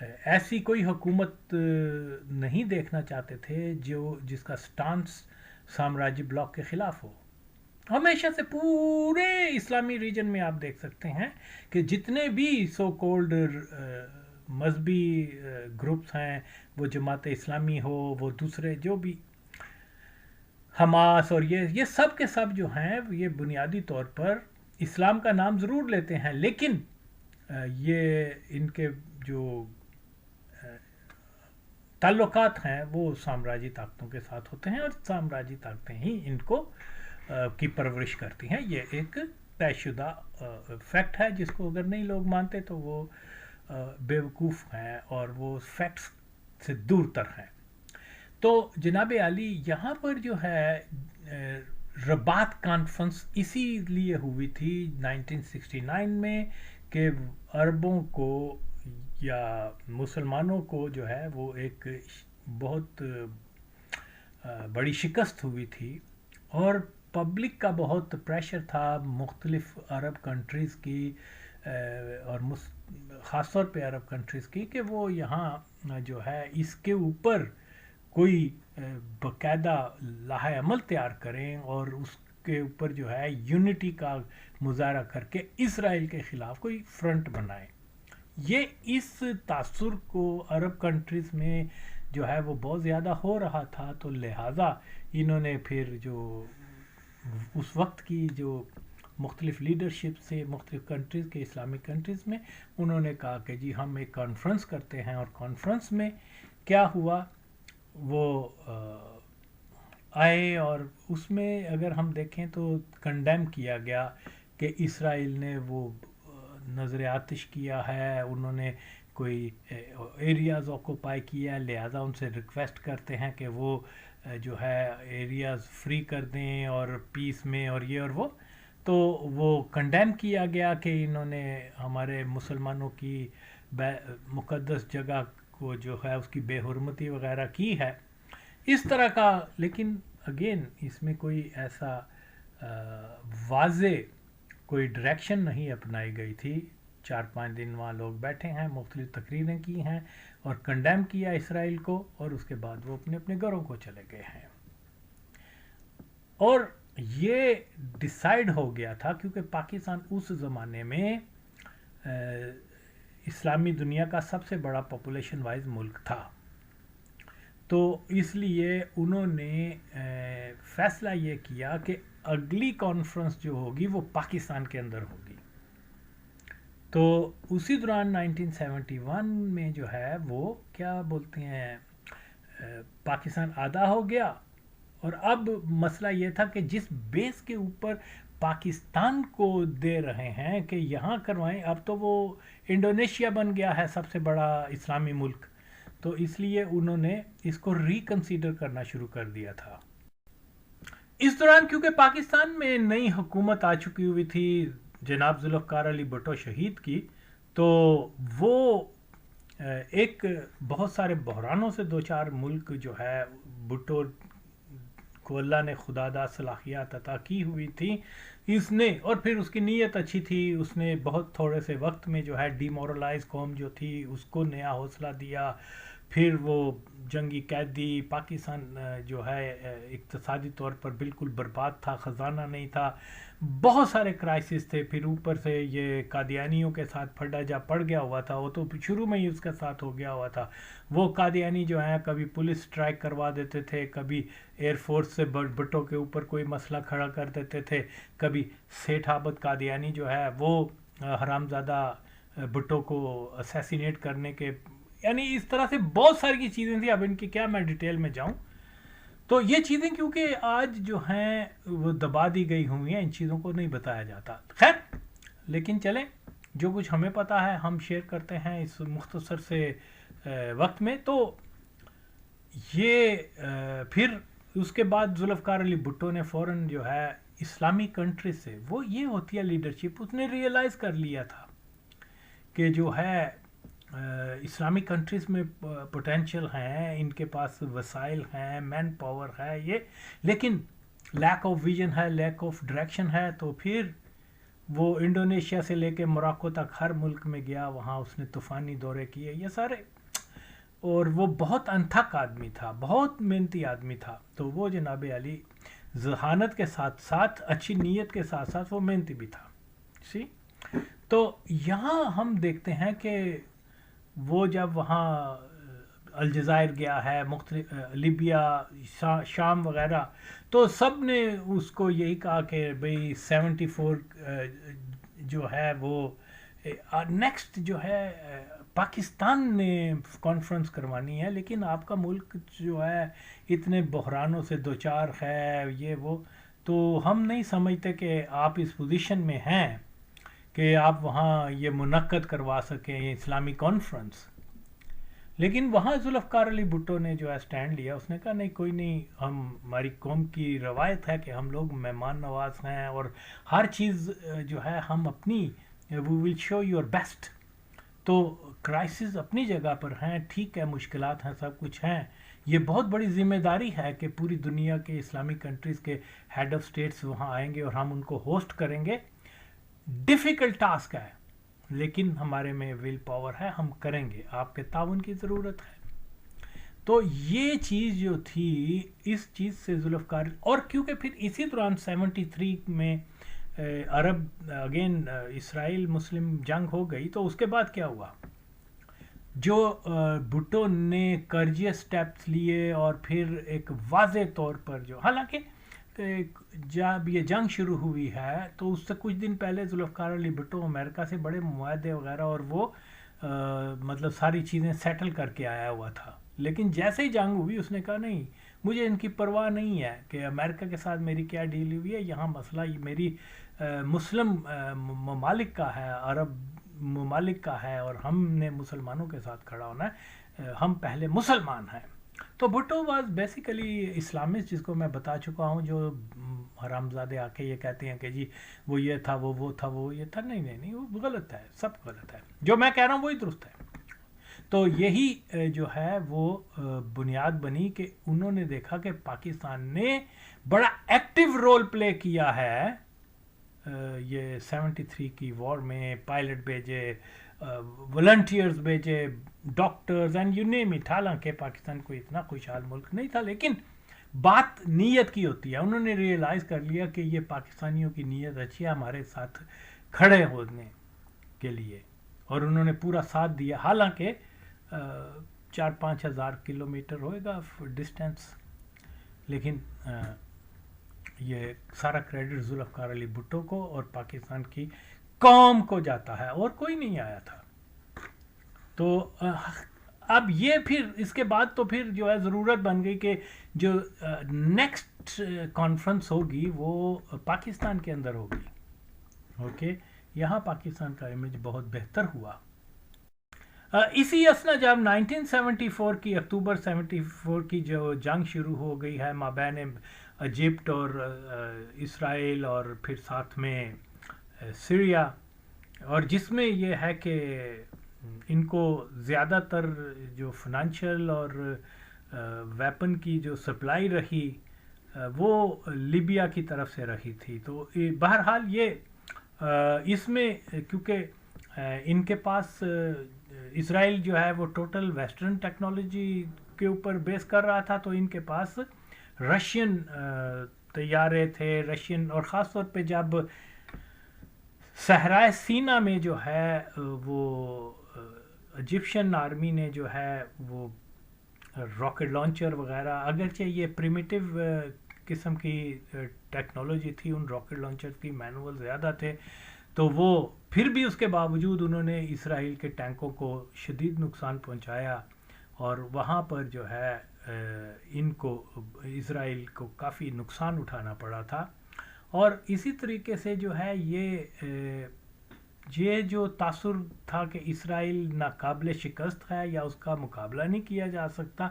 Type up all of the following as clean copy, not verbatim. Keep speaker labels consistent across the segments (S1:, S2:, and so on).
S1: ایسی کوئی حکومت نہیں دیکھنا چاہتے تھے جس کا سٹانس سامراجی بلاک کے خلاف ہو. ہمیشہ سے پورے اسلامی ریجن میں آپ دیکھ سکتے ہیں کہ جتنے بھی سو کولڈ مذہبی گروپس ہیں، وہ جماعت اسلامی ہو، وہ دوسرے جو بھی حماس، اور یہ سب کے سب جو ہیں یہ بنیادی طور پر اسلام کا نام ضرور لیتے ہیں، لیکن یہ ان کے جو تعلقات ہیں وہ سامراجی طاقتوں کے ساتھ ہوتے ہیں، اور سامراجی طاقتیں ہی ان کو کی پرورش کرتی ہیں. یہ ایک طے شدہ فیکٹ ہے جس کو اگر نہیں لوگ مانتے تو وہ بیوقوف ہیں اور وہ فیکٹس سے دور تر ہیں. تو جناب عالی یہاں پر جو ہے رباط کانفرنس اسی لیے ہوئی تھی 1969 میں کہ عربوں کو یا مسلمانوں کو جو ہے وہ ایک بہت بڑی شکست ہوئی تھی، اور پبلک کا بہت پریشر تھا مختلف عرب کنٹریز کی، اور خاص طور پہ عرب کنٹریز کی، کہ وہ یہاں جو ہے اس کے اوپر کوئی باقاعدہ لائحہ عمل تیار کریں اور اس کے اوپر جو ہے یونٹی کا مظاہرہ کر کے اسرائیل کے خلاف کوئی فرنٹ بنائیں. یہ اس تاثر کو عرب کنٹریز میں جو ہے وہ بہت زیادہ ہو رہا تھا، تو لہٰذا انہوں نے پھر جو اس وقت کی جو مختلف لیڈرشپ سے مختلف کنٹریز کے اسلامک کنٹریز میں انہوں نے کہا کہ جی ہم ایک کانفرنس کرتے ہیں. اور کانفرنس میں کیا ہوا، وہ آئے اور اس میں اگر ہم دیکھیں تو کنڈیم کیا گیا کہ اسرائیل نے وہ نظر آتش کیا ہے، انہوں نے کوئی ایریاز آکوپائی کیا، لہذا ان سے ریکویسٹ کرتے ہیں کہ وہ جو ہے ایریاز فری کر دیں اور پیس میں، اور یہ اور وہ. تو وہ کنڈیم کیا گیا کہ انہوں نے ہمارے مسلمانوں کی مقدس جگہ کو جو ہے اس کی بے حرمتی وغیرہ کی ہے اس طرح کا. لیکن اگین اس میں کوئی ایسا واضح کوئی ڈائریکشن نہیں اپنائی گئی تھی. 4-5 دن وہاں لوگ بیٹھے ہیں، مختلف تقریریں کی ہیں اور کنڈیم کیا اسرائیل کو، اور اس کے بعد وہ اپنے اپنے گھروں کو چلے گئے ہیں. اور یہ ڈیسائیڈ ہو گیا تھا کیونکہ پاکستان اس زمانے میں اسلامی دنیا کا سب سے بڑا پاپولیشن وائز ملک تھا، تو اس لیے انہوں نے فیصلہ یہ کیا کہ اگلی کانفرنس جو ہوگی وہ پاکستان کے اندر ہوگی. تو اسی دوران 1971 میں جو ہے وہ کیا بولتے ہیں پاکستان آدھا ہو گیا، اور اب مسئلہ یہ تھا کہ جس بیس کے اوپر پاکستان کو دے رہے ہیں کہ یہاں کروائیں، اب تو وہ انڈونیشیا بن گیا ہے سب سے بڑا اسلامی ملک، تو اس لیے انہوں نے اس کو ریکنسیڈر کرنا شروع کر دیا تھا. اس دوران کیونکہ پاکستان میں نئی حکومت آ چکی ہوئی تھی جناب ذوالفقار علی بھٹو شہید کی، تو وہ ایک بہت سارے بحرانوں سے دو چار ملک جو ہے بھٹو کو اللہ نے خداداد صلاحیت عطا کی ہوئی تھی اس نے، اور پھر اس کی نیت اچھی تھی، اس نے بہت تھوڑے سے وقت میں جو ہے ڈی مورلائز قوم جو تھی اس کو نیا حوصلہ دیا. پھر وہ جنگی قیدی پاکستان جو ہے اقتصادی طور پر بالکل برباد تھا، خزانہ نہیں تھا، بہت سارے کرائسس تھے. پھر اوپر سے یہ قادیانیوں کے ساتھ پھڈا جا پڑ گیا ہوا تھا، وہ تو شروع میں ہی اس کے ساتھ ہو گیا ہوا تھا. وہ قادیانی جو ہیں کبھی پولیس سٹرائک کروا دیتے تھے، کبھی ایئر فورس سے بھٹو کے اوپر کوئی مسئلہ کھڑا کر دیتے تھے، کبھی سیٹھ عابد قادیانی جو ہے وہ حرامزادہ بھٹو کو اسیسینیٹ کرنے کے، یعنی اس طرح سے بہت ساری چیزیں تھیں. اب ان کی کیا میں ڈیٹیل میں جاؤں، تو یہ چیزیں کیونکہ آج جو ہیں وہ دبا دی گئی ہوئی ہیں، ان چیزوں کو نہیں بتایا جاتا. خیر لیکن چلیں جو کچھ ہمیں پتہ ہے ہم شیئر کرتے ہیں اس مختصر سے وقت میں. تو یہ پھر اس کے بعد ذوالفقار علی بھٹو نے فوراً جو ہے اسلامی کنٹری سے، وہ یہ ہوتی ہے لیڈرشپ، اس نے ریئلائز کر لیا تھا کہ جو ہے اسلامی کنٹریز میں پوٹینشیل ہیں، ان کے پاس وسائل ہیں، مین پاور ہے یہ، لیکن لیک آف ویژن ہے، لیک آف ڈائریکشن ہے. تو پھر وہ انڈونیشیا سے لے کے موراکو تک ہر ملک میں گیا، وہاں اس نے طوفانی دورے کیے یہ سارے، اور وہ بہت انتھک آدمی تھا، بہت محنتی آدمی تھا. تو وہ جناب علی ذہانت کے ساتھ ساتھ، اچھی نیت کے ساتھ ساتھ وہ محنتی بھی تھا. سی تو یہاں ہم دیکھتے ہیں کہ وہ جب وہاں الجزائر گیا ہے، مختلف لیبیا، شام وغیرہ، تو سب نے اس کو یہی کہا کہ بھئی 74 جو ہے وہ نیکسٹ جو ہے پاکستان نے کانفرنس کروانی ہے، لیکن آپ کا ملک جو ہے اتنے بحرانوں سے دوچار ہے، یہ وہ، تو ہم نہیں سمجھتے کہ آپ اس پوزیشن میں ہیں کہ آپ وہاں یہ منعقد کروا سکیں یہ اسلامی کانفرنس. لیکن وہاں ذوالفقار علی بھٹو نے جو ہے اسٹینڈ لیا، اس نے کہا نہیں کوئی نہیں، ہماری قوم کی روایت ہے کہ ہم لوگ مہمان نواز ہیں، اور ہر چیز جو ہے ہم اپنی وی ول شو یور بیسٹ. تو کرائسس اپنی جگہ پر ہیں، ٹھیک ہے، مشکلات ہیں، سب کچھ ہیں. یہ بہت بڑی ذمہ داری ہے کہ پوری دنیا کے اسلامی کنٹریز کے ہیڈ آف سٹیٹس وہاں آئیں گے اور ہم ان کو ہوسٹ کریں گے. ڈیفیکلٹ ٹاسک ہے، لیکن ہمارے میں ول پاور ہے، ہم کریں گے، آپ کے تعاون کی ضرورت ہے. تو یہ چیز جو تھی، اس چیز سے ذوالفقار، اور کیونکہ پھر اسی دوران 73 میں عرب اگین اسرائیل مسلم جنگ ہو گئی. تو اس کے بعد کیا ہوا، جو بھٹو نے کرجیس سٹیپس لیے اور پھر ایک واضح طور پر جو، حالانکہ جب یہ جنگ شروع ہوئی ہے تو اس سے کچھ دن پہلے ذوالفقار علی بھٹو امریکہ سے بڑے معاہدے وغیرہ اور وہ مطلب ساری چیزیں سیٹل کر کے آیا ہوا تھا. لیکن جیسے ہی جنگ ہوئی اس نے کہا نہیں، مجھے ان کی پرواہ نہیں ہے کہ امریکہ کے ساتھ میری کیا ڈیل ہوئی ہے، یہاں مسئلہ میری مسلم ممالک کا ہے، عرب ممالک کا ہے، اور ہم نے مسلمانوں کے ساتھ کھڑا ہونا ہے، ہم پہلے مسلمان ہیں. تو بھٹو واز بیسیکلی اسلامسٹ، جس کو میں بتا چکا ہوں، جو حرامزادے آ کے یہ کہتے ہیں کہ جی وہ یہ تھا، وہ تھا، وہ یہ تھا. نہیں، وہ غلط ہے، سب غلط ہے، جو میں کہہ رہا ہوں وہی درست ہے. تو یہی جو ہے وہ بنیاد بنی کہ انہوں نے دیکھا کہ پاکستان نے بڑا ایکٹیو رول پلے کیا ہے یہ 73 کی وار میں، پائلٹ بھیجے، والنٹیئرز بھیجے، doctors and you name it. حالانکہ پاکستان کوئی اتنا خوشحال ملک نہیں تھا، لیکن بات نیت کی ہوتی ہے. انہوں نے ریئلائز کر لیا کہ یہ پاکستانیوں کی نیت اچھی ہے ہمارے ساتھ کھڑے ہونے کے لیے، اور انہوں نے پورا ساتھ دیا. حالانکہ 4-5 ہزار کلومیٹر ہوئے گا ڈسٹینس، لیکن یہ سارا کریڈٹ ذوالفقار علی بھٹو کو اور پاکستان کی قوم کو جاتا ہے، اور کوئی نہیں آیا تھا. تو اب یہ پھر اس کے بعد تو پھر جو ہے ضرورت بن گئی کہ جو نیکسٹ کانفرنس ہوگی وہ پاکستان کے اندر ہوگی. اوکے، یہاں پاکستان کا امیج بہت بہتر ہوا. اسی اسنا جب 1974 کی اکتوبر 74 کی جو جنگ شروع ہو گئی ہے مابین ایجپٹ اور اسرائیل، اور پھر ساتھ میں سیریا، اور جس میں یہ ہے کہ ان کو زیادہ تر جو فنانشل اور ویپن کی جو سپلائی رہی وہ لیبیا کی طرف سے رہی تھی. تو بہرحال یہ اس میں کیونکہ ان کے پاس اسرائیل جو ہے وہ ٹوٹل ویسٹرن ٹیکنالوجی کے اوپر بیس کر رہا تھا، تو ان کے پاس رشین طیارے تھے، رشین، اور خاص طور پہ جب صحرائے سینا میں جو ہے وہ ایجپشن آرمی نے جو ہے وہ راکٹ لانچر وغیرہ، اگرچہ یہ پریمیٹیو قسم کی ٹیکنالوجی تھی، ان راکٹ لانچر کی مینول زیادہ تھے، تو وہ پھر بھی اس کے باوجود انہوں نے اسرائیل کے ٹینکوں کو شدید نقصان پہنچایا، اور وہاں پر جو ہے ان کو اسرائیل کو کافی نقصان اٹھانا پڑا تھا. اور اسی طریقے سے جو ہے یہ جو تاثر تھا کہ اسرائیل ناقابل شکست ہے یا اس کا مقابلہ نہیں کیا جا سکتا،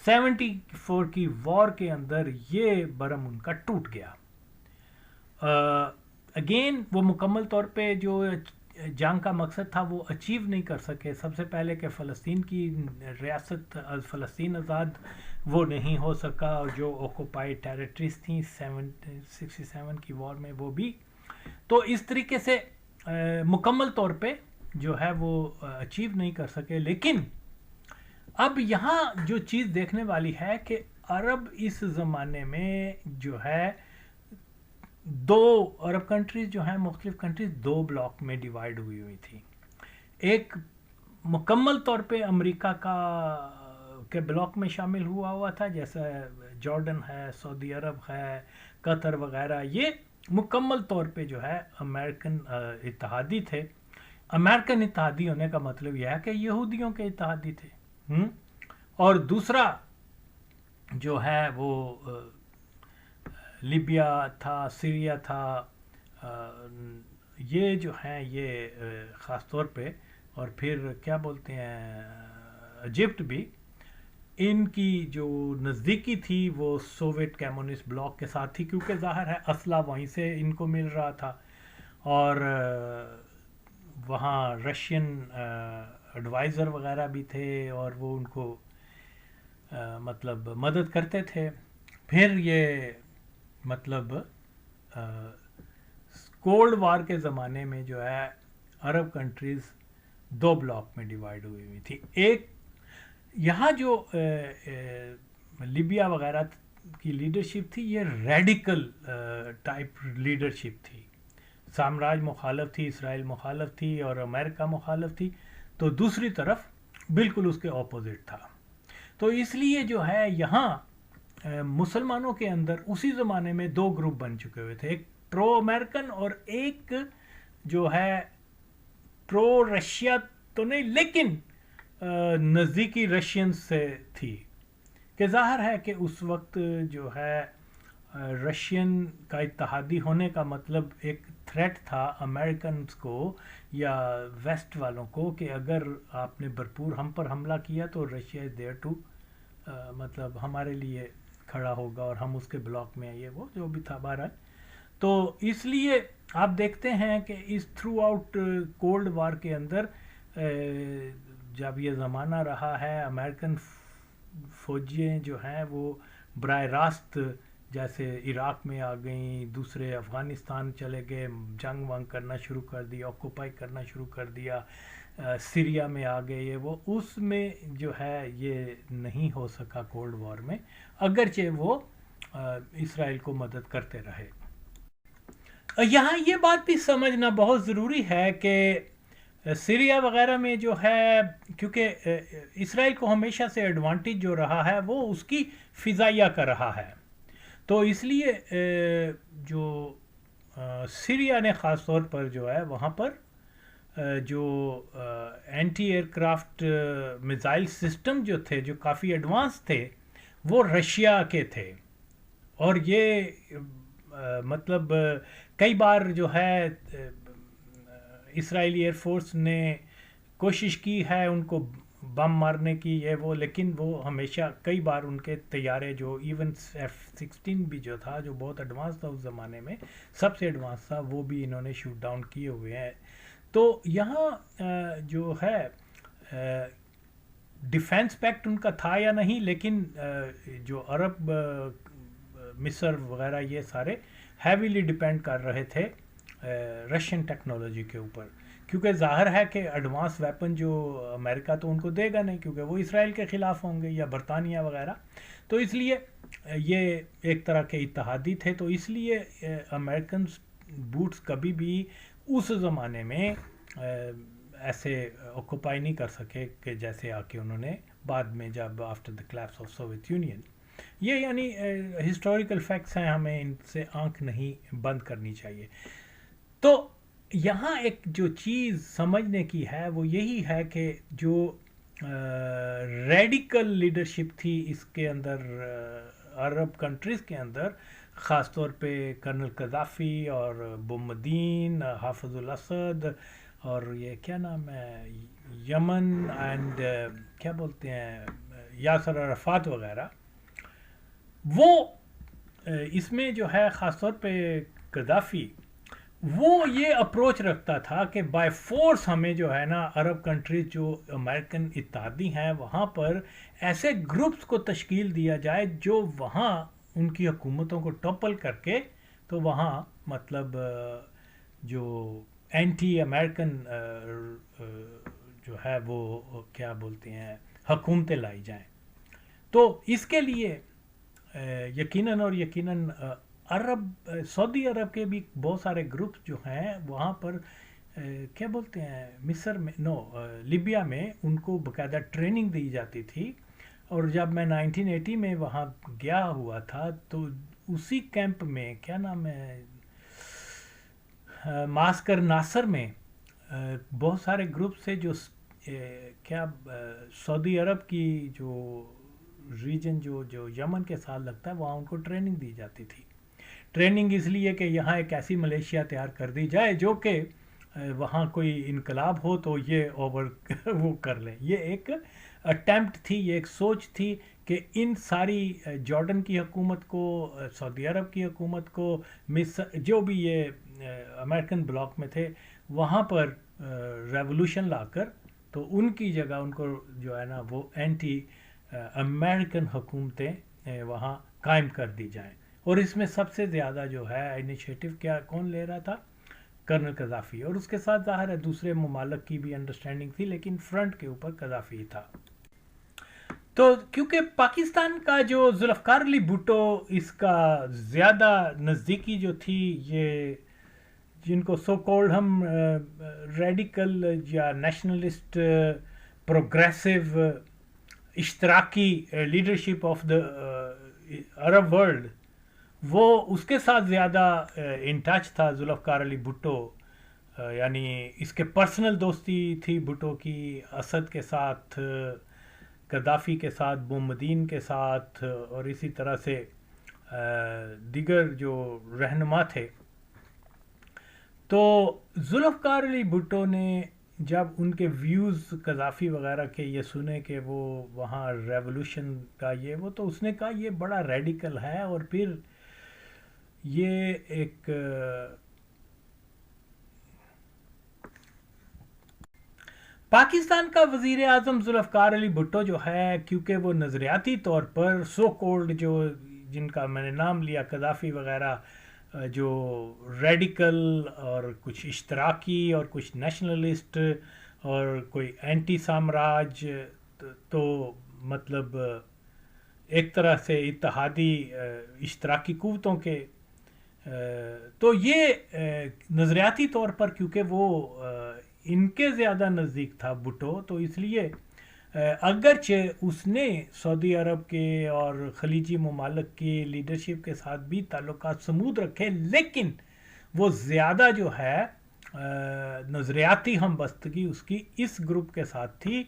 S1: 74 کی وار کے اندر یہ برم ان کا ٹوٹ گیا. اگین وہ مکمل طور پہ جو جنگ کا مقصد تھا وہ اچیو نہیں کر سکے. سب سے پہلے کہ فلسطین کی ریاست، فلسطین آزاد وہ نہیں ہو سکا، اور جو آکوپائڈ ٹیریٹریز تھیں 67 کی وار میں وہ بھی تو اس طریقے سے مکمل طور پہ جو ہے وہ اچیو نہیں کر سکے. لیکن اب یہاں جو چیز دیکھنے والی ہے کہ عرب اس زمانے میں جو ہے دو عرب کنٹریز جو ہیں مختلف کنٹریز دو بلاک میں ڈیوائیڈ ہوئی تھی. ایک مکمل طور پہ امریکہ کے بلاک میں شامل ہوا تھا، جیسا جارڈن ہے، سعودی عرب ہے، قطر وغیرہ، یہ مکمل طور پہ جو ہے امریکن اتحادی تھے. امریکن اتحادی ہونے کا مطلب یہ ہے کہ یہودیوں کے اتحادی تھے. اور دوسرا جو ہے وہ لیبیا تھا، سیریا تھا، یہ جو ہیں یہ خاص طور پہ، اور پھر کیا بولتے ہیں ایجپٹ بھی، ان کی جو نزدیکی تھی وہ سوویت کمیونسٹ بلاک کے ساتھ تھی، کیونکہ ظاہر ہے اسلحہ وہیں سے ان کو مل رہا تھا، اور وہاں رشین ایڈوائزر وغیرہ بھی تھے اور وہ ان کو مطلب مدد کرتے تھے. پھر یہ مطلب کولڈ وار کے زمانے میں جو ہے عرب کنٹریز دو بلاک میں ڈیوائیڈ ہوئی تھی. ایک یہاں جو لیبیا وغیرہ کی لیڈرشپ تھی یہ ریڈیکل ٹائپ لیڈرشپ تھی. سامراج مخالف تھی، اسرائیل مخالف تھی اور امریکہ مخالف تھی. تو دوسری طرف بالکل اس کے اپوزٹ تھا. تو اس لیے جو ہے یہاں مسلمانوں کے اندر اسی زمانے میں دو گروپ بن چکے ہوئے تھے، ایک پرو امریکن اور ایک جو ہے پرو رشیا تو نہیں لیکن نزدیکی رشین سے تھی. کہ ظاہر ہے کہ اس وقت جو ہے رشین کا اتحادی ہونے کا مطلب ایک تھریٹ تھا امریکنز کو یا ویسٹ والوں کو کہ اگر آپ نے بھرپور ہم پر حملہ کیا تو رشیا از دیئر ٹو مطلب ہمارے لیے کھڑا ہوگا اور ہم اس کے بلاک میں آئیے، وہ جو بھی تھا بہرحال. تو اس لیے آپ دیکھتے ہیں کہ اس تھرو آؤٹ کولڈ وار کے اندر جب یہ زمانہ رہا ہے امریکن فوجیں جو ہیں وہ براہ راست جیسے عراق میں آ گئیں، دوسرے افغانستان چلے گئے، جنگ ونگ کرنا شروع کر دیا، آکوپائی کرنا شروع کر دیا، سیریا میں آ گئے، یہ وہ اس میں جو ہے یہ نہیں ہو سکا کولڈ وار میں، اگرچہ وہ اسرائیل کو مدد کرتے رہے. یہاں یہ بات بھی سمجھنا بہت ضروری ہے کہ سیریا وغیرہ میں جو ہے کیونکہ اسرائیل کو ہمیشہ سے ایڈوانٹیج جو رہا ہے وہ اس کی فضائیہ کا رہا ہے. تو اس لیے جو سیریا نے خاص طور پر جو ہے وہاں پر جو anti aircraft missile system جو تھے جو کافی ایڈوانس تھے وہ رشیا کے تھے. اور یہ مطلب کئی بار جو ہے اسرائیلی ایئر فورس نے کوشش کی ہے ان کو بم مارنے کی یہ وہ، لیکن وہ ہمیشہ کئی بار ان کے طیارے جو ایون F-16 بھی جو تھا جو بہت ایڈوانس تھا اس زمانے میں، سب سے ایڈوانس تھا، وہ بھی انہوں نے شوٹ ڈاؤن کیے ہوئے ہیں. تو یہاں جو ہے ڈیفینس پیکٹ ان کا تھا یا نہیں، لیکن جو عرب مصر وغیرہ یہ سارے ہیویلی ڈیپینڈ کر رہے تھے رشین ٹیکنالوجی کے اوپر، کیونکہ ظاہر ہے کہ ایڈوانس ویپن جو امریکہ تو ان کو دے گا نہیں کیونکہ وہ اسرائیل کے خلاف ہوں گے یا برطانیہ وغیرہ. تو اس لیے یہ ایک طرح کے اتحادی تھے. تو اس لیے امریکن بوٹس کبھی بھی اس زمانے میں ایسے آکوپائی نہیں کر سکے کہ جیسے آ کے انہوں نے بعد میں جب after the collapse of Soviet union. یہ یعنی ہسٹوریکل فیکٹس ہیں، ہمیں ان سے آنکھ نہیں بند کرنی چاہیے. تو یہاں ایک جو چیز سمجھنے کی ہے وہ یہی ہے کہ جو ریڈیکل لیڈرشپ تھی اس کے اندر عرب کنٹریز کے اندر، خاص طور پہ کرنل قذافی اور بومدین، حافظ الاسد اور یہ کیا نام ہے یمن اینڈ کیا بولتے ہیں یاسر عرفات وغیرہ، وہ اس میں جو ہے خاص طور پہ قذافی وہ یہ اپروچ رکھتا تھا کہ بائی فورس ہمیں جو ہے نا عرب کنٹریز جو امریکن اتحادی ہیں وہاں پر ایسے گروپس کو تشکیل دیا جائے جو وہاں ان کی حکومتوں کو ٹوپل کر کے تو وہاں مطلب جو اینٹی امریکن جو ہے وہ کیا بولتے ہیں حکومتیں لائی جائیں. تو اس کے لیے یقیناً اور یقیناً سعودی عرب کے بھی بہت سارے گروپس جو ہیں وہاں پر کیا بولتے ہیں مصر میں لیبیا میں ان کو باقاعدہ ٹریننگ دی جاتی تھی. اور جب میں 1980 میں وہاں گیا ہوا تھا تو اسی کیمپ میں کیا نام ہے معسکر ناصر میں بہت سارے گروپ سے جو کیا سعودی عرب کی جو ریجن جو یمن کے ساتھ لگتا ہے وہاں ان کو ٹریننگ دی جاتی تھی. ٹریننگ اس لیے کہ یہاں ایک ایسی ملیشیا تیار کر دی جائے جو کہ وہاں کوئی انقلاب ہو تو یہ اوور وہ کر لیں. یہ ایک اٹیمپٹ تھی, یہ ایک سوچ تھی کہ ان ساری جارڈن کی حکومت کو, سعودی عرب کی حکومت کو, مصر جو بھی یہ امریکن بلاک میں تھے وہاں پر ریولوشن لا کر تو ان کی جگہ ان کو جو ہے نا وہ اینٹی امریکن حکومتیں وہاں قائم کر دی جائیں. اور اس میں سب سے زیادہ جو ہے انیشیٹو کون لے رہا تھا؟ Colonel Gaddafi. اور اس کے ساتھ ظاہر ہے دوسرے ممالک کی بھی انڈرسٹینڈنگ تھی لیکن فرنٹ کے اوپر قذافی تھا. تو کیونکہ پاکستان کا جو ذوالفقار علی بھٹو اس کا زیادہ نزدیکی جو تھی, یہ جن کو سو کولڈ ہم ریڈیکل یا نیشنلسٹ پروگریسو اشتراکی leadership of the Arab world, وہ اس کے ساتھ زیادہ ان ٹچ تھا ذوالفقار علی بھٹو. یعنی اس کے پرسنل دوستی تھی بھٹو کی اسد کے ساتھ, قذافی کے ساتھ, بومدین کے ساتھ, اور اسی طرح سے دیگر جو رہنما تھے. تو ذوالفقار علی بھٹو نے جب ان کے ویوز قذافی وغیرہ کے یہ سنے کہ وہ وہاں ریولوشن کا یہ وہ, تو اس نے کہا یہ بڑا ریڈیکل ہے. اور پھر یہ ایک پاکستان کا وزیر اعظم ذوالفقار علی بھٹو جو ہے, کیونکہ وہ نظریاتی طور پر سو کولڈ جو جن کا میں نے نام لیا قذافی وغیرہ, جو ریڈیکل اور کچھ اشتراکی اور کچھ نیشنلسٹ اور کوئی اینٹی سامراج, تو مطلب ایک طرح سے اتحادی اشتراکی قوتوں کے, تو یہ نظریاتی طور پر کیونکہ وہ ان کے زیادہ نزدیک تھا بھٹو, تو اس لیے اگرچہ اس نے سعودی عرب کے اور خلیجی ممالک کی لیڈرشپ کے ساتھ بھی تعلقات سمود رکھے, لیکن وہ زیادہ جو ہے نظریاتی ہم بستگی اس کی اس گروپ کے ساتھ تھی.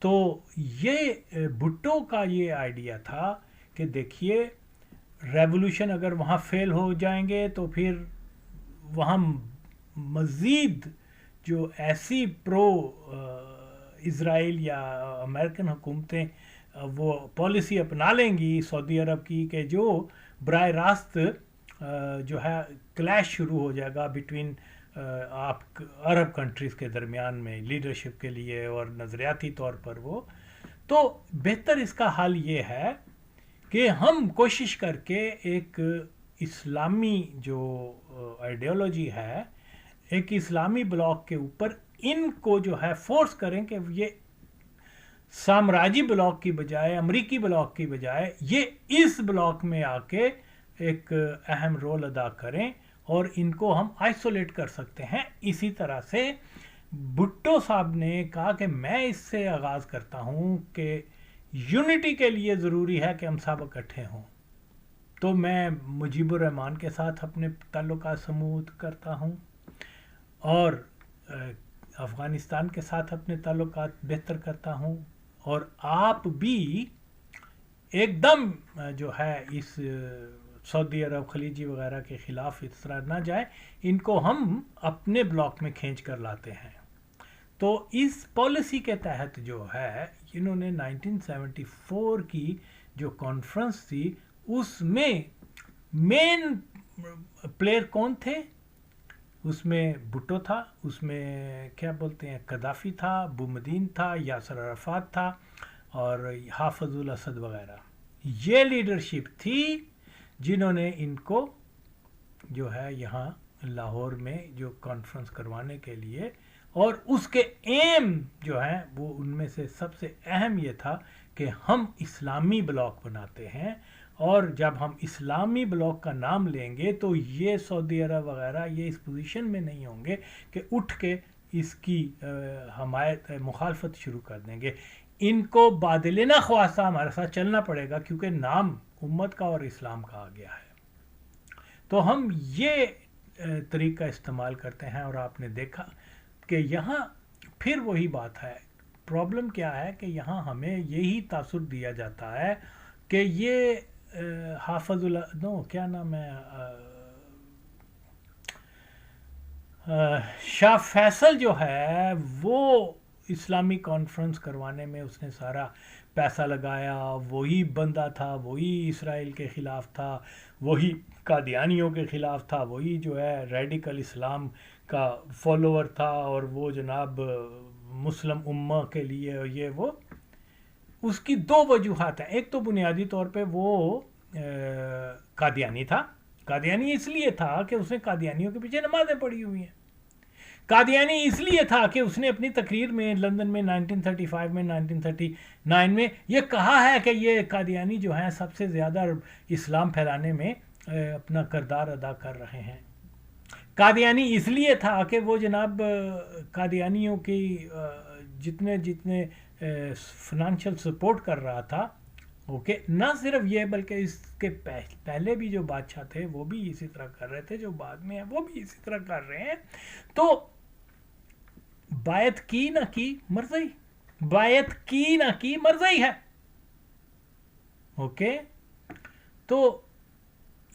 S1: تو یہ بھٹو کا یہ آئیڈیا تھا کہ دیکھیے ریولوشن اگر وہاں فیل ہو جائیں گے تو پھر وہاں مزید جو ایسی پرو اسرائیل یا امریکن حکومتیں وہ پالیسی اپنا لیں گی سعودی عرب کی کہ جو براہ راست جو ہے کلیش شروع ہو جائے گا بٹوین آپ عرب کنٹریز کے درمیان میں لیڈرشپ کے لیے اور نظریاتی طور پر وہ, تو بہتر اس کا حل یہ ہے کہ ہم کوشش کر کے ایک اسلامی جو آئیڈیالوجی ہے, ایک اسلامی بلاک کے اوپر ان کو جو ہے فورس کریں کہ یہ سامراجی بلاک کی بجائے, امریکی بلاک کی بجائے, یہ اس بلاک میں آ کے ایک اہم رول ادا کریں اور ان کو ہم آئسولیٹ کر سکتے ہیں. اسی طرح سے بھٹو صاحب نے کہا کہ میں اس سے آغاز کرتا ہوں کہ یونٹی کے لیے ضروری ہے کہ ہم سب اکٹھے ہوں. تو میں مجیب الرحمان کے ساتھ اپنے تعلقات سمود کرتا ہوں اور افغانستان کے ساتھ اپنے تعلقات بہتر کرتا ہوں, اور آپ بھی ایک دم جو ہے اس سعودی عرب خلیجی وغیرہ کے خلاف اس طرح نہ جائیں, ان کو ہم اپنے بلاک میں کھینچ کر لاتے ہیں. تو اس پالیسی کے تحت جو ہے انہوں نے 1974 کی جو کانفرنس تھی اس میں مین پلیئر کون تھے؟ اس میں بھٹو تھا, اس میں کیا بولتے ہیں قذافی تھا, بومدین تھا, یاسر عرفات تھا اور حافظ الاسد وغیرہ. یہ لیڈرشپ تھی جنہوں نے ان کو جو ہے یہاں لاہور میں جو کانفرنس کروانے کے لیے، اور اس کے ایم جو ہیں وہ ان میں سے سب سے اہم یہ تھا کہ ہم اسلامی بلاک بناتے ہیں، اور جب ہم اسلامی بلاک کا نام لیں گے تو یہ سعودی عرب وغیرہ یہ اس پوزیشن میں نہیں ہوں گے کہ اٹھ کے اس کی حمایت مخالفت شروع کر دیں گے. ان کو بادلنا خواستہ ہمارے ساتھ چلنا پڑے گا کیونکہ نام امت کا اور اسلام کا آ گیا ہے. تو ہم یہ طریقہ استعمال کرتے ہیں، اور آپ نے دیکھا کہ یہاں پھر وہی بات ہے. پرابلم کیا ہے کہ یہاں ہمیں یہی تاثر دیا جاتا ہے کہ یہ حافظ کیا نام ہے، شاہ فیصل جو ہے وہ اسلامی کانفرنس کروانے میں اس نے سارا پیسہ لگایا، وہی بندہ تھا، وہی اسرائیل کے خلاف تھا، وہی قادیانیوں کے خلاف تھا، وہی جو ہے ریڈیکل اسلام کا فالوور تھا، اور وہ جناب مسلم امہ کے لیے یہ وہ. اس کی دو وجوہات ہیں. ایک تو بنیادی طور پہ وہ قادیانی تھا. قادیانی اس لیے تھا کہ اس نے قادیانیوں کے پیچھے نمازیں پڑھی ہوئی ہیں. قادیانی اس لیے تھا کہ اس نے اپنی تقریر میں لندن میں 1935 میں 1939 میں یہ کہا ہے کہ یہ قادیانی جو ہیں سب سے زیادہ اسلام پھیلانے میں اپنا کردار ادا کر رہے ہیں. قادیانی اس لیے تھا کہ وہ جناب قادیانیوں کی جتنے فنانشل سپورٹ کر رہا تھا. اوکے، نہ صرف یہ بلکہ اس کے پہلے بھی جو بادشاہ تھے وہ بھی اسی طرح کر رہے تھے، جو بعد میں ہیں وہ بھی اسی طرح کر رہے ہیں. تو بیعت کی نہ کی مرضی، بیعت کی نہ کی مرضی ہے. اوکے، تو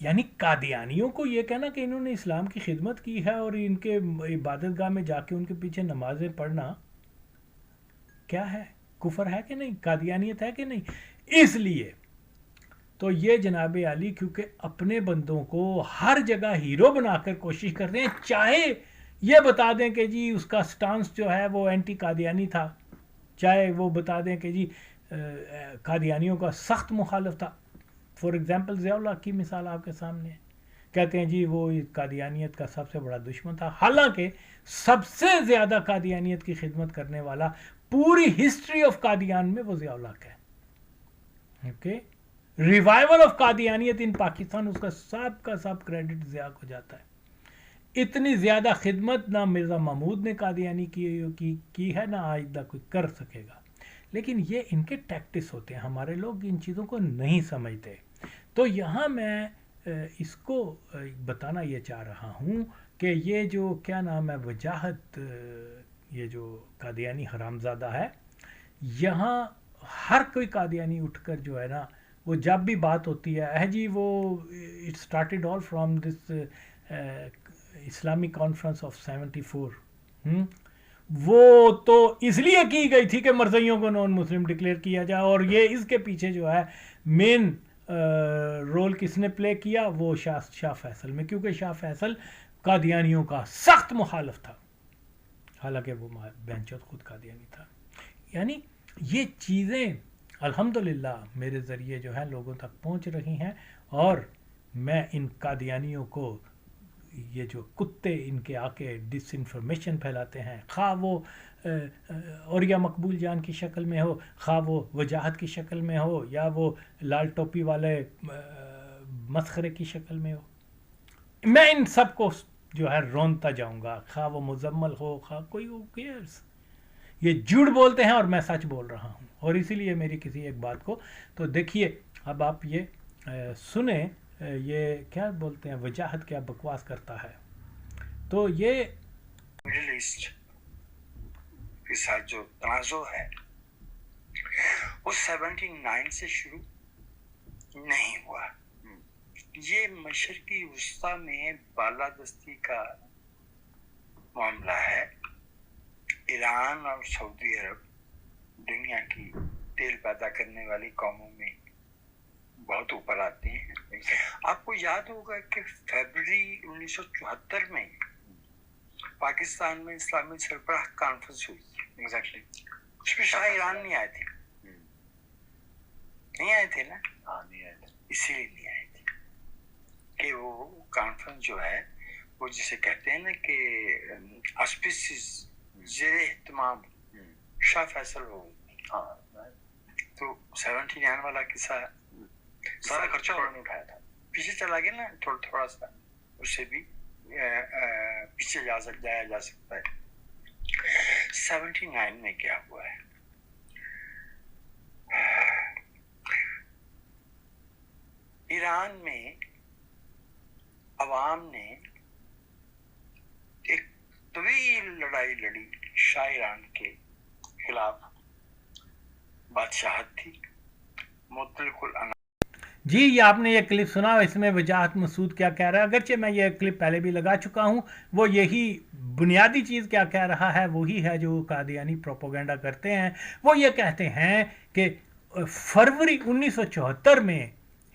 S1: یعنی قادیانیوں کو یہ کہنا کہ انہوں نے اسلام کی خدمت کی ہے اور ان کے عبادت گاہ میں جا کے ان کے پیچھے نمازیں پڑھنا کیا ہے؟ کفر ہے کہ نہیں؟ قادیانیت ہے کہ نہیں؟ اس لیے تو یہ جناب علی کیونکہ اپنے بندوں کو ہر جگہ ہیرو بنا کر کوشش کرتے ہیں، چاہے یہ بتا دیں کہ جی اس کا سٹانس جو ہے وہ اینٹی قادیانی تھا، چاہے وہ بتا دیں کہ جی قادیانیوں کا سخت مخالف تھا. فار ایگزامپل ضیاء اللہ کی مثال آپ کے سامنے ہے، کہتے ہیں جی وہ قادیانیت کا سب سے بڑا دشمن تھا، حالانکہ سب سے زیادہ قادیانیت کی خدمت کرنے والا پوری ہسٹری آف قادیان میں وہ ضیاء اللہ کا ہے. اوکے، ریوائول آف قادیانیت ان پاکستان، اس کا سب کریڈٹ ضیاء کو جاتا ہے. اتنی زیادہ خدمت نہ مرزا محمود نے قادیانی کی ہے، نہ آئندہ کوئی کر سکے گا. لیکن یہ ان کے ٹیکٹس ہوتے ہیں، ہمارے لوگ ان چیزوں کو نہیں سمجھتے. تو یہاں میں اس کو بتانا یہ چاہ رہا ہوں کہ یہ جو کیا نام ہے وجاہت، یہ جو قادیانی حرامزادہ ہے، یہاں ہر کوئی قادیانی اٹھ کر جو ہے نا، وہ جب بھی بات ہوتی ہے جی وہ it started all from this اسلامی کانفرنس آف 74، وہ تو اس لیے کی گئی تھی کہ مرزائیوں کو نان مسلم ڈکلیئر کیا جائے، اور یہ اس کے پیچھے جو ہے مین رول کس نے پلے کیا؟ وہ شاہ فیصل میں، کیونکہ شاہ فیصل قادیانیوں کا سخت مخالف تھا، حالانکہ وہ بینچوت خود قادیانی تھا. یعنی یہ چیزیں الحمدللہ میرے ذریعے جو ہے لوگوں تک پہنچ رہی ہیں، اور میں ان قادیانیوں کو، یہ جو کتے ان کے آ کے ڈس انفارمیشن پھیلاتے ہیں، خواہ وہ اوریا مقبول جان کی شکل میں ہو، خواہ وہ وجاہت کی شکل میں ہو، یا وہ لال ٹوپی والے مسخرے کی شکل میں ہو، میں ان سب کو جو ہے رونتا جاؤں گا، خواہ وہ مزمل ہو، خواہ کوئی ہو. یہ جھوٹ بولتے ہیں اور میں سچ بول رہا ہوں، اور اسی لیے میری کسی ایک بات کو تو دیکھیے. اب آپ یہ سنیں، یہ کیا بولتے ہیں، وجاہت کیا بکواس کرتا ہے. تو یہ
S2: مڈل ایسٹ کے ساتھ جو تنازع ہے وہ 79 سے شروع نہیں ہوا. یہ مشرقی وسطی میں بالادستی کا معاملہ ہے. ایران اور سعودی عرب دنیا کی تیل پیدا کرنے والی قوموں میں بہت اوپر آتے ہیں. آپ کو یاد ہوگا کہ فیبرری 1974 میں پاکستان میں اسلامی سربراہ کانفرنس ہوئی. اس میں شاہ ایران نہیں آئے تھے، نہیں آئے تھے نا، اسی لیے نہیں آئے تھے کہ وہ کانفرنس جو ہے وہ جسے کہتے ہیں نا کہ آسپیسز زیر اہتمام شاہ فیصل ہو، تو 79 والا قصہ سارا خرچہ انہوں نے اٹھایا تھا. پیچھے چلا گیا نا تھوڑا سا، اس سے بھی پیچھے جایا جا سکتا ہے. 79 میں کیا ہوا ہے؟ ایران میں عوام نے ایک طویل لڑائی لڑی شاہ ایران کے خلاف. بادشاہت تھی مطلق العنان.
S1: جی یہ آپ نے یہ کلپ سنا، اس میں وجاہت مسعود کیا کہہ رہا ہے، اگرچہ میں یہ کلپ پہلے بھی لگا چکا ہوں. وہ یہی بنیادی چیز کیا کہہ رہا ہے وہی ہے جو قادیانی پروپیگنڈا کرتے ہیں. وہ یہ کہتے ہیں کہ فروری 1974 میں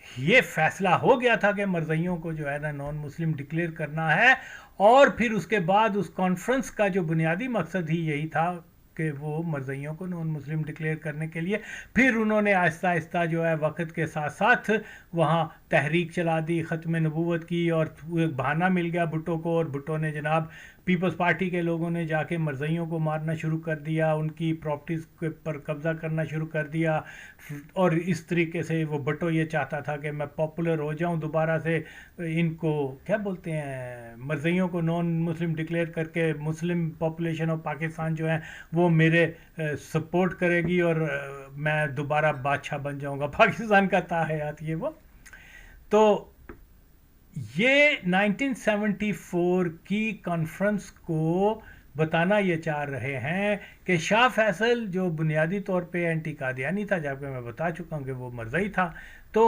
S1: یہ فیصلہ ہو گیا تھا کہ مرزائیوں کو جو ہے نا نان مسلم ڈکلیئر کرنا ہے، اور پھر اس کے بعد اس کانفرنس کا جو بنیادی مقصد ہی یہی تھا کہ وہ مرزائیوں کو نان مسلم ڈکلیئر کرنے کے لیے. پھر انہوں نے آہستہ آہستہ جو ہے وقت کے ساتھ ساتھ وہاں تحریک چلا دی، ختم نبوت کی، اور ایک بہانہ مل گیا بھٹو کو، اور بھٹو نے جناب پیپلز پارٹی کے لوگوں نے جا کے مرزائیوں کو مارنا شروع کر دیا، ان کی پراپرٹیز پر قبضہ کرنا شروع کر دیا. اور اس طریقے سے وہ بھٹو یہ چاہتا تھا کہ میں پاپولر ہو جاؤں دوبارہ سے، ان کو کیا بولتے ہیں مرزائیوں کو نان مسلم ڈکلیئر کر کے مسلم پاپولیشن آف پاکستان جو ہے وہ میرے سپورٹ کرے گی، اور میں دوبارہ بادشاہ بن جاؤں گا پاکستان کا تاحیات. یہ وہ تو یہ 1974 کی کانفرنس کو بتانا یہ چاہ رہے ہیں کہ شاہ فیصل جو بنیادی طور پہ اینٹی قادیانی تھا، جبکہ میں بتا چکا ہوں کہ وہ مرزائی تھا، تو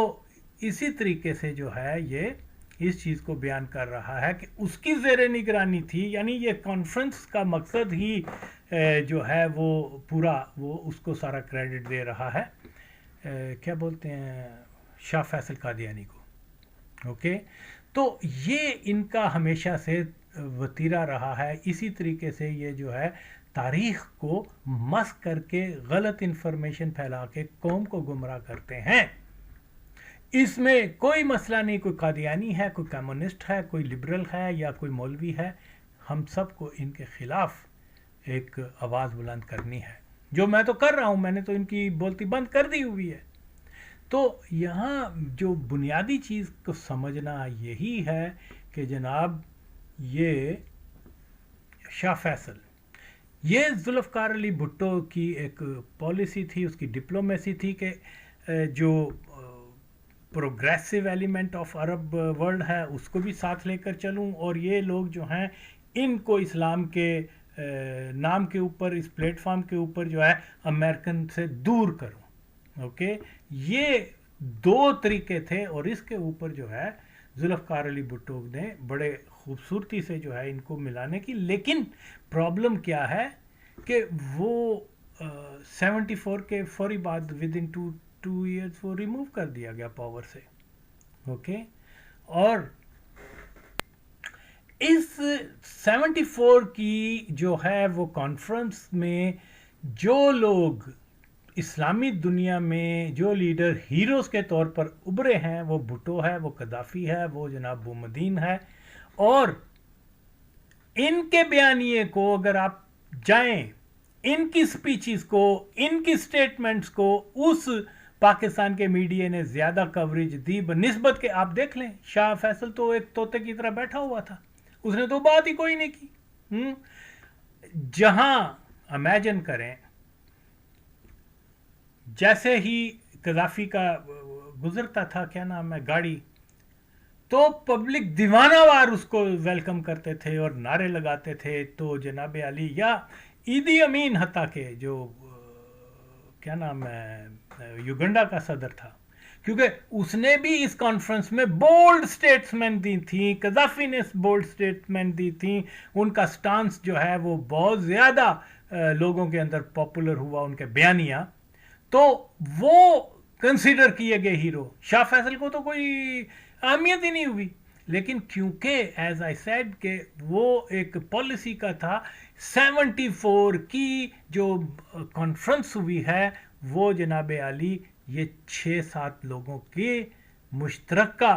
S1: اسی طریقے سے جو ہے یہ اس چیز کو بیان کر رہا ہے کہ اس کی زیر نگرانی تھی. یعنی یہ کانفرنس کا مقصد ہی جو ہے وہ پورا وہ اس کو سارا کریڈٹ دے رہا ہے، کیا بولتے ہیں شاہ فیصل قادیانی کو. اوکے، تو یہ ان کا ہمیشہ سے وتیرہ رہا ہے. اسی طریقے سے یہ جو ہے تاریخ کو مسخ کر کے غلط انفارمیشن پھیلا کے قوم کو گمراہ کرتے ہیں. اس میں کوئی مسئلہ نہیں، کوئی قادیانی ہے، کوئی کمیونسٹ ہے، کوئی لبرل ہے یا کوئی مولوی ہے. ہم سب کو ان کے خلاف ایک آواز بلند کرنی ہے، جو میں تو کر رہا ہوں. میں نے تو ان کی بولتی بند کر دی ہوئی ہے. تو یہاں جو بنیادی چیز کو سمجھنا یہی ہے کہ جناب یہ شاہ فیصل، یہ ذوالفقار علی بھٹو کی ایک پالیسی تھی، اس کی ڈپلومیسی تھی کہ جو progressive element of Arab world ہے اس کو بھی ساتھ لے کر چلوں، اور یہ لوگ جو ہیں ان کو اسلام کے نام کے اوپر، اس پلیٹ فارم کے اوپر جو ہے امریکن سے دور کروں. اوکے، یہ دو طریقے تھے، اور اس کے اوپر جو ہے ذوالفقار علی بھٹو نے بڑے خوبصورتی سے جو ہے ان کو ملانے کی. لیکن پرابلم کیا ہے کہ وہ 74 کے فوری بعد ود ان 2 ایئرز وہ ریموو کر دیا گیا پاور سے. اوکے، اور اس 74 کی جو ہے وہ کانفرنس میں جو لوگ اسلامی دنیا میں جو لیڈر ہیروز کے طور پر ابھرے ہیں وہ بھٹو ہے، وہ قذافی ہے، وہ جناب بومدین ہے. اور ان کے بیانیے کو اگر آپ جائیں، ان کی سپیچز کو، ان کی سٹیٹمنٹس کو اس پاکستان کے میڈیا نے زیادہ کوریج دی بنسبت کہ آپ دیکھ لیں شاہ فیصل تو ایک طوطے کی طرح بیٹھا ہوا تھا، اس نے تو بات ہی کوئی نہیں کی. جہاں امیجن کریں جیسے ہی قذافی کا گزرتا تھا کیا نام ہے گاڑی، تو پبلک دیوانہ وار اس کو ویلکم کرتے تھے اور نعرے لگاتے تھے. تو جناب علی یا ایدی امین حتیٰ کہ جو کیا نام ہے یوگنڈا کا صدر تھا، کیونکہ اس نے بھی اس کانفرنس میں بولڈ سٹیٹمنٹ دی تھیں، قذافی نے بولڈ سٹیٹمنٹ دی تھیں. ان کا سٹانس جو ہے وہ بہت زیادہ لوگوں کے اندر پاپولر ہوا، ان کے بیانیہ، تو وہ کنسیڈر کیے گئے ہیرو. شاہ فیصل کو تو کوئی اہمیت ہی نہیں ہوئی. لیکن کیونکہ ایز آئی سیڈ کہ وہ ایک پالیسی کا تھا، 74 کی جو کانفرنس ہوئی ہے وہ جناب علی یہ 6-7 لوگوں کے مشترکہ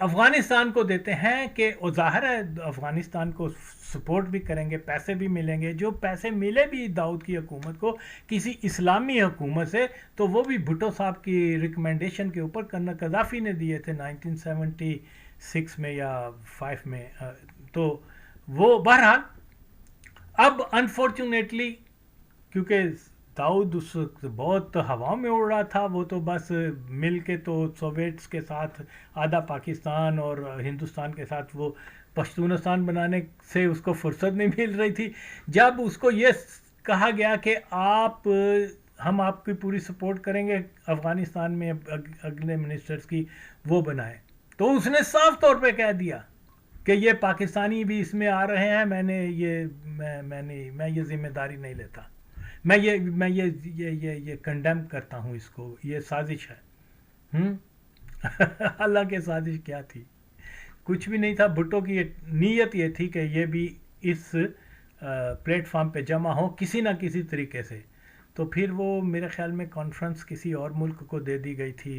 S1: افغانستان کو دیتے ہیں کہ وہ ظاہر ہے افغانستان کو سپورٹ بھی کریں گے، پیسے بھی ملیں گے. جو پیسے ملے بھی داؤد کی حکومت کو کسی اسلامی حکومت سے، تو وہ بھی بھٹو صاحب کی ریکمنڈیشن کے اوپر کرنل قذافی نے دیے تھے 1976 میں یا 5 میں. تو وہ بہرحال اب انفارچونیٹلی کیونکہ داؤد اس وقت بہت ہوا میں اڑ رہا تھا، وہ تو بس مل کے تو سوویٹس کے ساتھ آدھا پاکستان اور ہندوستان کے ساتھ وہ پشتونستان بنانے سے اس کو فرصت نہیں مل رہی تھی. جب اس کو یہ کہا گیا کہ ہم آپ کی پوری سپورٹ کریں گے افغانستان میں اگلے منسٹرز کی وہ بنائیں، تو اس نے صاف طور پہ کہہ دیا کہ یہ پاکستانی بھی اس میں آ رہے ہیں، میں یہ ذمہ داری نہیں لیتا، میں یہ کنڈیم کرتا ہوں اس کو، یہ سازش ہے. اللہ کے سازش کیا تھی؟ کچھ بھی نہیں تھا. بھٹو کی نیت یہ تھی کہ یہ بھی اس پلیٹ فارم پہ جمع ہو کسی نہ کسی طریقے سے. تو پھر وہ میرے خیال میں کانفرنس کسی اور ملک کو دے دی گئی تھی،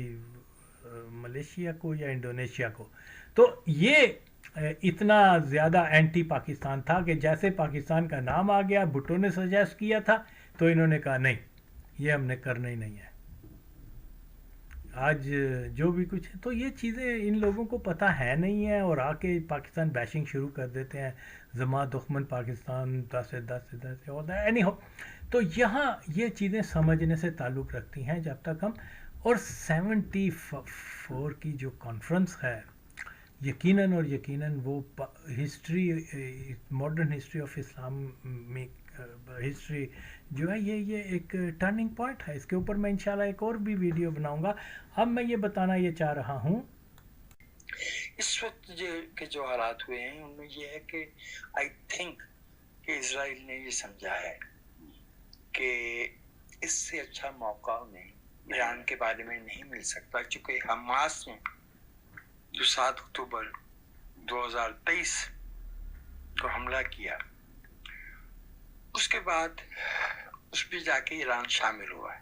S1: ملیشیا کو یا انڈونیشیا کو. تو یہ اتنا زیادہ اینٹی پاکستان تھا کہ جیسے پاکستان کا نام آ گیا، بھٹو نے سجیسٹ کیا تھا تو انہوں نے کہا نہیں، یہ ہم نے کرنا ہی نہیں ہے. آج جو بھی کچھ ہے تو یہ چیزیں ان لوگوں کو پتہ ہے نہیں ہے، اور آ کے پاکستان بیشنگ شروع کر دیتے ہیں، زما دخمن پاکستان 10 اور اینی ہو. تو یہاں یہ چیزیں سمجھنے سے تعلق رکھتی ہیں جب تک ہم. اور 74 کی جو کانفرنس ہے، یقیناً اور یقیناً وہ history, modern history of Islamic history جو ہے، یہ ایک ٹرننگ پوائنٹ ہے. اس کے اوپر میں انشاءاللہ ایک اور بھی ویڈیو بناؤں گا. اب میں یہ بتانا یہ چاہ رہا ہوں
S2: اس وقت جو حالات ہوئے ہیں ان میں یہ ہے کہ آئی تھنک کہ اسرائیل نے یہ سمجھا ہے کہ اس سے اچھا موقع انہیں ایران کے بارے میں نہیں مل سکتا، چونکہ حماس نے جو 7 اکتوبر 2023 کو حملہ کیا، اس کے بعد اس پہ جا کے ایران شامل ہوا ہے.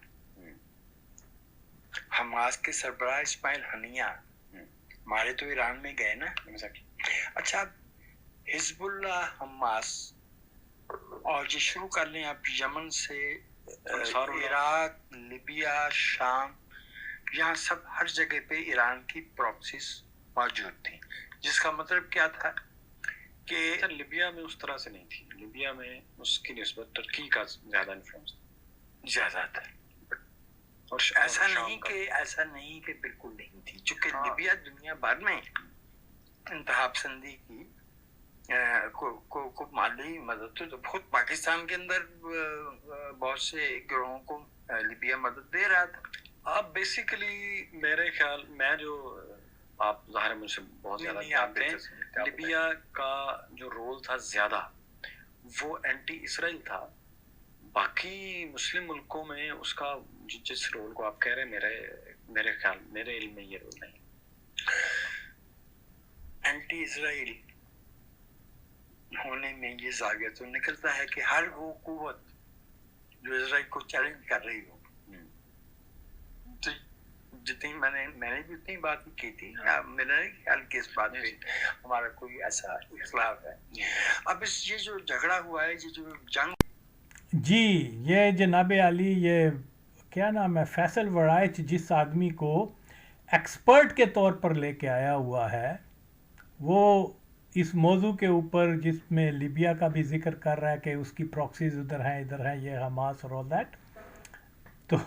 S2: حماس کے سربراہ اسماعیل ہنیہ ہمارے تو ایران میں گئے نا. اچھا، حزب اللہ، حماس، اور یہ شروع کر لیں آپ یمن سے عراق، لیبیا، شام، یہاں سب ہر جگہ پہ ایران کی پراکسیز موجود تھیں، جس کا مطلب کیا تھا کہ
S3: لیبیا میں اس طرح سے نہیں تھی. لیبیا میں اس کی نسبت ترکی کا زیادہ انفلوئنس
S2: زیادہ تھا. اور ایسا نہیں کہ بالکل نہیں تھی، چونکہ لیبیا دنیا بھر میں انتہا پسندی کی کو مالی مدد، تو خود پاکستان کے اندر بہت سے گروہوں کو لیبیا مدد دے رہا تھا.
S3: آپ بیسیکلی میرے خیال میں، جو آپ ظاہر مجھ سے بہت زیادہ جانتے ہیں، لیبیا کا جو رول تھا زیادہ وہ اینٹی اسرائیل تھا. باقی مسلم ملکوں میں اس کا جس رول کو آپ کہہ رہے ہیں، میرے علم میں یہ رول نہیں.
S2: اینٹی اسرائیل ہونے میں یہ زاویہ تو نکلتا ہے کہ ہر وہ قوت جو اسرائیل کو چیلنج کر رہی ہو، تو جتنی میں نے بھی اتنی بات کی تھی، میرا خیال کہ اس بات پہ ہمارا کوئی ایسا اختلاف ہے. اب یہ جو جھگڑا ہوا ہے، یہ جو جنگ،
S1: جی یہ جناب علی، یہ کیا نام ہے، فیصل وڑائچ جس آدمی کو ایکسپرٹ کے طور پر لے کے آیا ہوا ہے، وہ اس موضوع کے اوپر جس میں لیبیا کا بھی ذکر کر رہا ہے کہ اس کی پراکسیز ادھر ہیں یہ حماس اور آل دیٹ، تو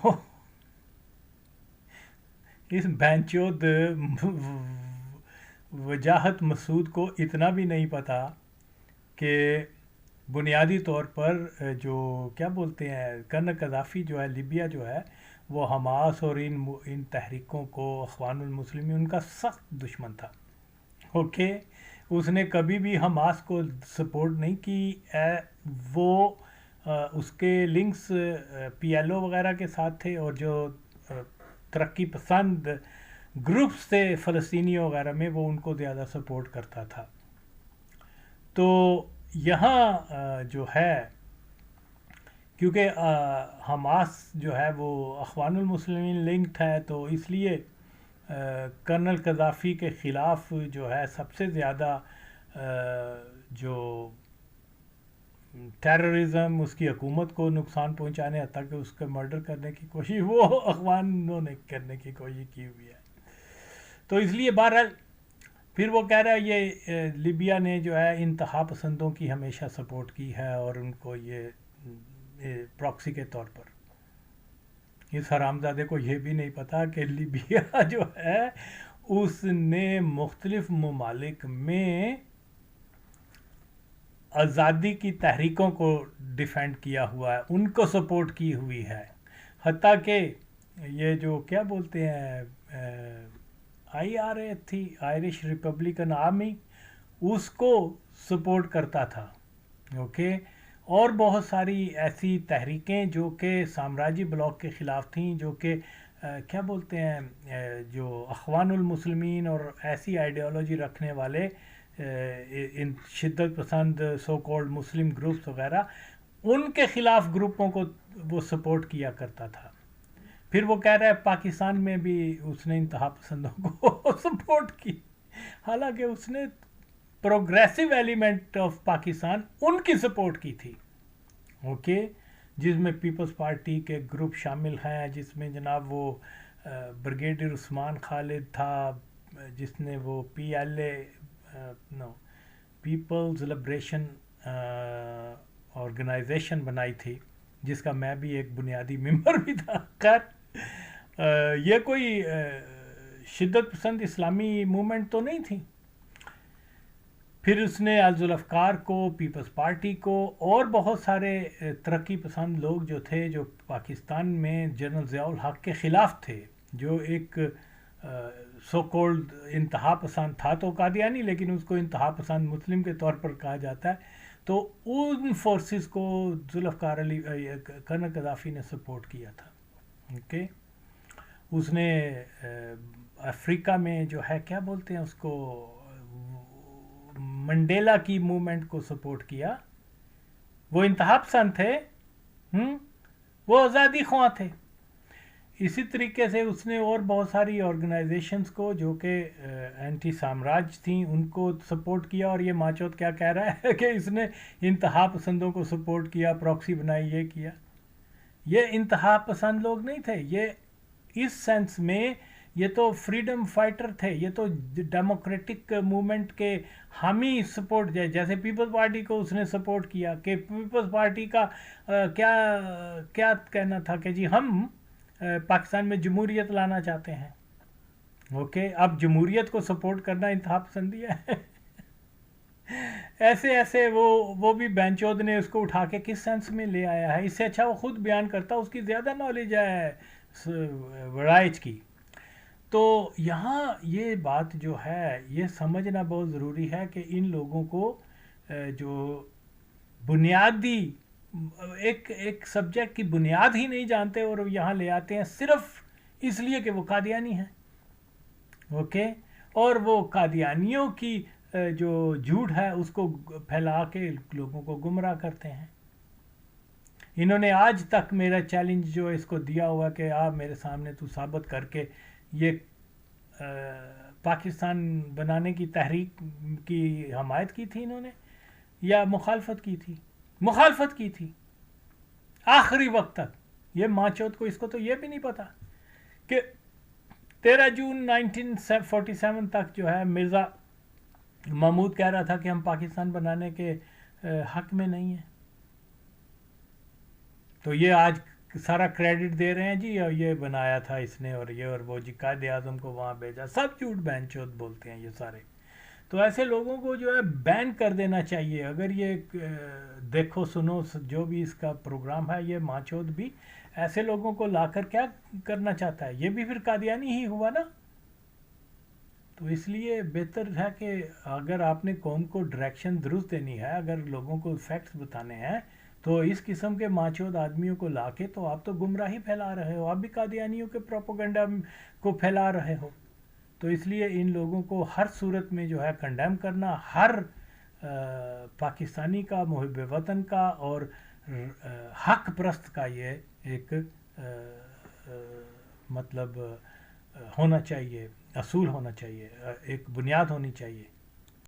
S1: اس بینچود وجاہت مسعود کو اتنا بھی نہیں پتا کہ بنیادی طور پر جو کیا بولتے ہیں، کرنل قذافی جو ہے، لیبیا جو ہے، وہ حماس اور ان تحریکوں کو، اخوان المسلمین، ان کا سخت دشمن تھا. اوکے، اس نے کبھی بھی حماس کو سپورٹ نہیں کی. وہ اس کے لنکس پی ایل او وغیرہ کے ساتھ تھے، اور جو ترقی پسند گروپس تھے فلسطینیوں وغیرہ میں، وہ ان کو زیادہ سپورٹ کرتا تھا. تو یہاں جو ہے، کیونکہ حماس جو ہے وہ اخوان المسلمین لنکڈ ہے، تو اس لیے کرنل قذافی کے خلاف جو ہے سب سے زیادہ جو ٹیررزم، اس کی حکومت کو نقصان پہنچانے، حتیٰ کہ اس کا مرڈر کرنے کی کوشش وہ اخوانوں نے کرنے کی کوشش کی ہوئی ہے. تو اس لیے بہرحال پھر وہ کہہ رہا ہے یہ لیبیا نے جو ہے انتہا پسندوں کی ہمیشہ سپورٹ کی ہے، اور ان کو یہ پراکسی کے طور پر. اس حرامزادے کو یہ بھی نہیں پتا کہ لیبیا جو ہے اس نے مختلف ممالک میں آزادی کی تحریکوں کو ڈیفینڈ کیا ہوا ہے، ان کو سپورٹ کی ہوئی ہے. حتیٰ کہ یہ جو کیا بولتے ہیں IRA تھی، آئرش ریپبلکن آرمی، اس کو سپورٹ کرتا تھا. اوکے. اور بہت ساری ایسی تحریکیں جو کہ سامراجی بلاک کے خلاف تھیں، جو کہ کیا بولتے ہیں جو اخوان المسلمین اور ایسی آئیڈیالوجی رکھنے والے ان شدت پسند سو کالڈ مسلم گروپس وغیرہ، ان کے خلاف گروپوں کو وہ سپورٹ کیا کرتا تھا. پھر وہ کہہ رہا ہے پاکستان میں بھی اس نے انتہا پسندوں کو سپورٹ کی، حالانکہ اس نے پروگریسو ایلیمنٹ آف پاکستان ان کی سپورٹ کی تھی. اوکے. جس میں پیپلز پارٹی کے گروپ شامل ہیں، جس میں جناب وہ بریگیڈیئر عثمان خالد تھا، جس نے وہ پیپلز لبریشن آرگنائزیشن بنائی تھی، جس کا میں بھی ایک بنیادی ممبر بھی تھا. خیر یہ کوئی شدت پسند اسلامی موومنٹ تو نہیں تھی. پھر اس نے الذوالافکار کو، پیپلز پارٹی کو، اور بہت سارے ترقی پسند لوگ جو تھے جو پاکستان میں جنرل ضیاء الحق کے خلاف تھے، جو ایک سو کولڈ انتہا پسند تھا تو قادیانی، لیکن اس کو انتہا پسند مسلم کے طور پر کہا جاتا ہے. تو ان فورسز کو ذوالفقار علی کرنل قذافی نے سپورٹ کیا تھا. اوکے. اس نے افریقہ میں جو ہے کیا بولتے ہیں اس کو، منڈیلا کی موومنٹ کو سپورٹ کیا. وہ انتہا پسند تھے، وہ آزادی خواہ تھے. اسی طریقے سے اس نے اور بہت ساری آرگنائزیشنز کو جو کہ اینٹی سامراج تھیں ان کو سپورٹ کیا. اور یہ ماچوت کیا کہہ رہا ہے کہ اس نے انتہا پسندوں کو سپورٹ کیا، پراکسی بنائی، یہ کیا. یہ انتہا پسند لوگ نہیں تھے، یہ اس سینس میں یہ تو فریڈم فائٹر تھے، یہ تو ڈیموکریٹک موومنٹ کے حامی سپورٹ، جیسے پیپلز پارٹی کو اس نے سپورٹ کیا کہ پیپلز پارٹی کا کیا کہنا تھا کہ جی ہم پاکستان میں جمہوریت لانا چاہتے ہیں. اوکے. اب جمہوریت کو سپورٹ کرنا انتہا پسندی ہے؟ ایسے وہ بھی بینچود نے اس کو اٹھا کے کس سینس میں لے آیا ہے. اس سے اچھا وہ خود بیان کرتا، اس کی زیادہ نالج ہے ورائج کی. تو یہاں یہ بات جو ہے یہ سمجھنا بہت ضروری ہے کہ ان لوگوں کو جو بنیادی ایک سبجیکٹ کی بنیاد ہی نہیں جانتے اور یہاں لے آتے ہیں صرف اس لیے کہ وہ قادیانی ہیں. اوکے. اور وہ قادیانیوں کی جو جھوٹ ہے اس کو پھیلا کے لوگوں کو گمراہ کرتے ہیں. انہوں نے آج تک میرا چیلنج جو اس کو دیا ہوا کہ آپ میرے سامنے تو ثابت کر کے یہ پاکستان بنانے کی تحریک کی حمایت کی تھی انہوں نے یا مخالفت کی تھی. مخالفت کی تھی آخری وقت تک. یہ ماچوت کو اس کو تو یہ بھی نہیں پتا کہ 13 جون 1947 تک جو ہے مرزا محمود کہہ رہا تھا کہ ہم پاکستان بنانے کے حق میں نہیں ہیں. تو یہ آج سارا کریڈٹ دے رہے ہیں جی یہ بنایا تھا اس نے اور یہ اور وہ جی قائد اعظم کو وہاں بھیجا. سب جھوٹ بہن چوت بولتے ہیں یہ سارے. تو ایسے لوگوں کو جو ہے بین کر دینا چاہیے. اگر یہ دیکھو سنو جو بھی اس کا پروگرام ہے، یہ ماچوت بھی ایسے لوگوں کو لا کر کیا کرنا چاہتا ہے؟ یہ بھی پھر قادیانی ہی ہوا نا. تو اس لیے بہتر ہے کہ اگر آپ نے قوم کو ڈائریکشن درست دینی ہے، اگر لوگوں کو فیکٹس بتانے ہیں، تو اس قسم کے ماچود آدمیوں کو لا کے تو آپ تو گمراہی پھیلا رہے ہو. آپ بھی قادیانیوں کے پروپیگنڈا کو پھیلا رہے ہو. تو اس لیے ان لوگوں کو ہر صورت میں جو ہے کنڈیم کرنا، ہر پاکستانی کا، محب وطن کا اور حق پرست کا یہ ایک مطلب ہونا چاہیے، اصول ہونا چاہیے، ایک بنیاد ہونی چاہیے